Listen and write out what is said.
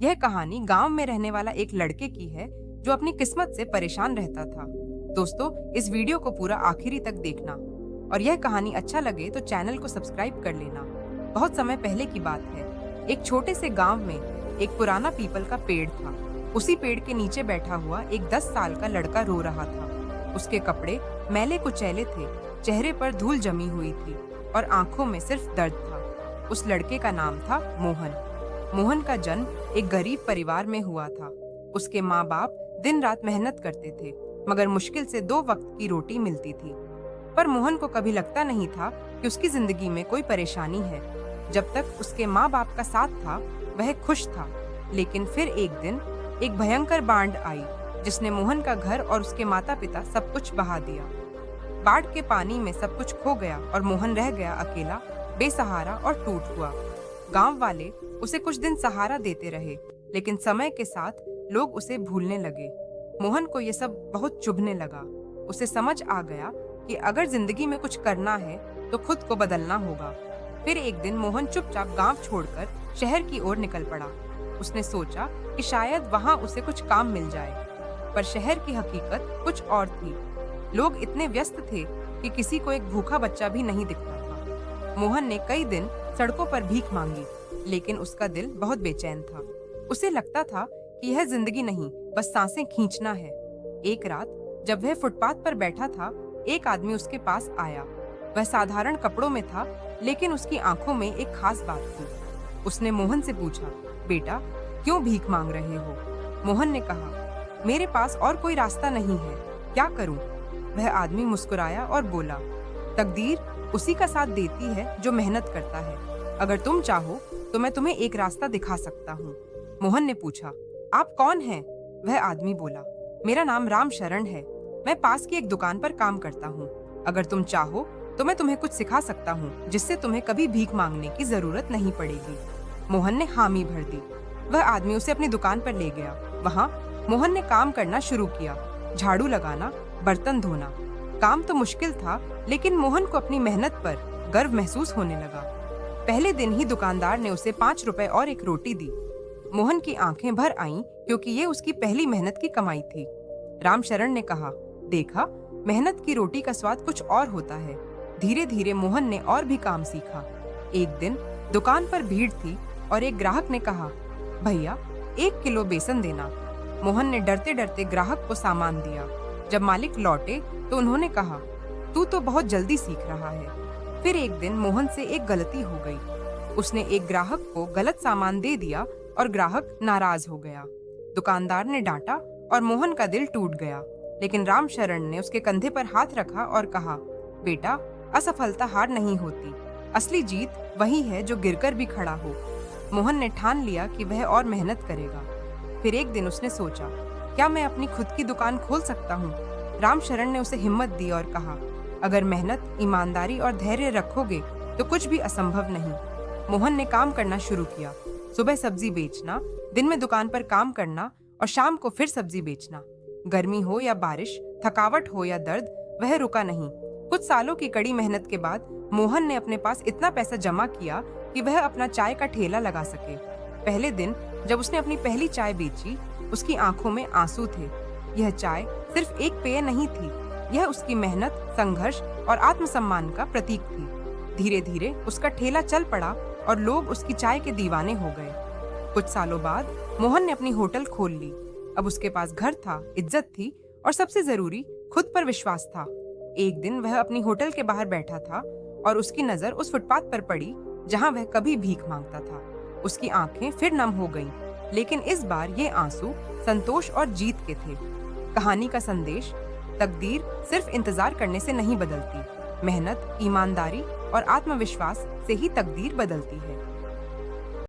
यह कहानी गांव में रहने वाला एक लड़के की है जो अपनी किस्मत से परेशान रहता था। दोस्तों, इस वीडियो को पूरा आखिरी तक देखना और यह कहानी अच्छा लगे तो चैनल को सब्सक्राइब कर लेना। बहुत समय पहले की बात है। एक छोटे से गांव में एक पुराना पीपल का पेड़ था। उसी पेड़ के नीचे बैठा हुआ एक 10 साल का लड़का रो रहा था। उसके कपड़े मैले कुचैले थे, चेहरे पर धूल जमी हुई थी और आंखों में सिर्फ दर्द था। उस लड़के का नाम था मोहन। मोहन का जन्म एक गरीब परिवार में हुआ था। उसके माँ बाप दिन रात मेहनत करते थे, मगर मुश्किल से 2 वक्त की रोटी मिलती थी। पर मोहन को कभी लगता नहीं था कि उसकी जिंदगी में कोई परेशानी है। जब तक उसके माँ बाप का साथ था, वह खुश था। लेकिन फिर एक दिन एक भयंकर बाढ़ आई, जिसने मोहन का घर और उसके माता पिता सब कुछ बहा दिया। बाढ़ के पानी में सब कुछ खो गया और मोहन रह गया अकेला, बेसहारा और टूट हुआ। गांव वाले उसे कुछ दिन सहारा देते रहे, लेकिन समय के साथ लोग उसे भूलने लगे। मोहन को ये सब बहुत चुभने लगा। उसे समझ आ गया कि अगर जिंदगी में कुछ करना है तो खुद को बदलना होगा। फिर एक दिन मोहन चुपचाप गांव छोड़कर शहर की ओर निकल पड़ा। उसने सोचा कि शायद वहां उसे कुछ काम मिल जाए, पर शहर की हकीकत कुछ और थी। लोग इतने व्यस्त थे कि किसी को एक भूखा बच्चा भी नहीं दिखता था। मोहन ने कई दिन सड़कों पर भीख मांगी, लेकिन उसका दिल बहुत बेचैन था। उसे लगता था कि यह जिंदगी नहीं, बस सांसें खींचना है। एक रात जब वह फुटपाथ पर बैठा था, एक आदमी उसके पास आया। वह साधारण कपड़ों में था, लेकिन उसकी आंखों में एक खास बात थी। उसने मोहन से पूछा, बेटा, क्यों भीख मांग रहे हो? मोहन ने कहा, मेरे पास और कोई रास्ता नहीं है, क्या करूं? वह आदमी मुस्कुराया और बोला, तकदीर उसी का साथ देती है जो मेहनत करता है। अगर तुम चाहो तो मैं तुम्हें एक रास्ता दिखा सकता हूँ। मोहन ने पूछा, आप कौन हैं? वह आदमी बोला, मेरा नाम राम शरण है। मैं पास की एक दुकान पर काम करता हूँ। अगर तुम चाहो तो मैं तुम्हें कुछ सिखा सकता हूँ, जिससे तुम्हें कभी भीख मांगने की जरूरत नहीं पड़ेगी। मोहन ने हामी भर दी। वह आदमी उसे अपनी दुकान पर ले गया। वहाँ मोहन ने काम करना शुरू किया, झाड़ू लगाना, बर्तन धोना। काम तो मुश्किल था, लेकिन मोहन को अपनी मेहनत पर गर्व महसूस होने लगा। पहले दिन ही दुकानदार ने उसे 5 रुपए और एक रोटी दी। मोहन की आंखें भर आईं, क्योंकि ये उसकी पहली मेहनत की कमाई थी। रामशरण ने कहा, देखा, मेहनत की रोटी का स्वाद कुछ और होता है। धीरे धीरे मोहन ने और भी काम सीखा। एक दिन दुकान पर भीड़ थी और एक ग्राहक ने कहा, भैया, 1 किलो बेसन देना। मोहन ने डरते डरते ग्राहक को सामान दिया। जब मालिक लौटे तो उन्होंने कहा, तू तो बहुत जल्दी सीख रहा है। फिर एक दिन मोहन से एक गलती हो गई। उसने एक ग्राहक को गलत सामान दे दिया और ग्राहक नाराज हो गया। दुकानदार ने डांटा और मोहन का दिल टूट गया। लेकिन रामशरण ने उसके कंधे पर हाथ रखा और कहा, बेटा, असफलता हार नहीं होती। असली जीत वही है जो गिरकर भी खड़ा हो। मोहन ने ठान लिया कि वह और मेहनत करेगा। फिर एक दिन उसने सोचा, क्या मैं अपनी खुद की दुकान खोल सकता हूँ? रामशरण ने उसे हिम्मत दी और कहा, अगर मेहनत, ईमानदारी और धैर्य रखोगे तो कुछ भी असंभव नहीं। मोहन ने काम करना शुरू किया। सुबह सब्जी बेचना, दिन में दुकान पर काम करना और शाम को फिर सब्जी बेचना। गर्मी हो या बारिश, थकावट हो या दर्द, वह रुका नहीं। कुछ सालों की कड़ी मेहनत के बाद मोहन ने अपने पास इतना पैसा जमा किया कि वह अपना चाय का ठेला लगा सके। पहले दिन जब उसने अपनी पहली चाय बेची, उसकी आंखों में आंसू थे। यह चाय सिर्फ एक पेय नहीं थी, यह उसकी मेहनत, संघर्ष और आत्मसम्मान का प्रतीक थी। धीरे धीरे उसका ठेला चल पड़ा और लोग उसकी चाय के दीवाने हो गए। कुछ सालों बाद मोहन ने अपनी होटल खोल ली। अब उसके पास घर था, इज्जत थी और सबसे जरूरी, खुद पर विश्वास था। एक दिन वह अपनी होटल के बाहर बैठा था और उसकी नजर उस फुटपाथ पर पड़ी जहां वह कभी भीख मांगता था। उसकी आंखें फिर नम हो गईं, लेकिन इस बार ये आंसू संतोष और जीत के थे। कहानी का संदेश, तकदीर सिर्फ इंतजार करने से नहीं बदलती। मेहनत, ईमानदारी और आत्मविश्वास से ही तकदीर बदलती है।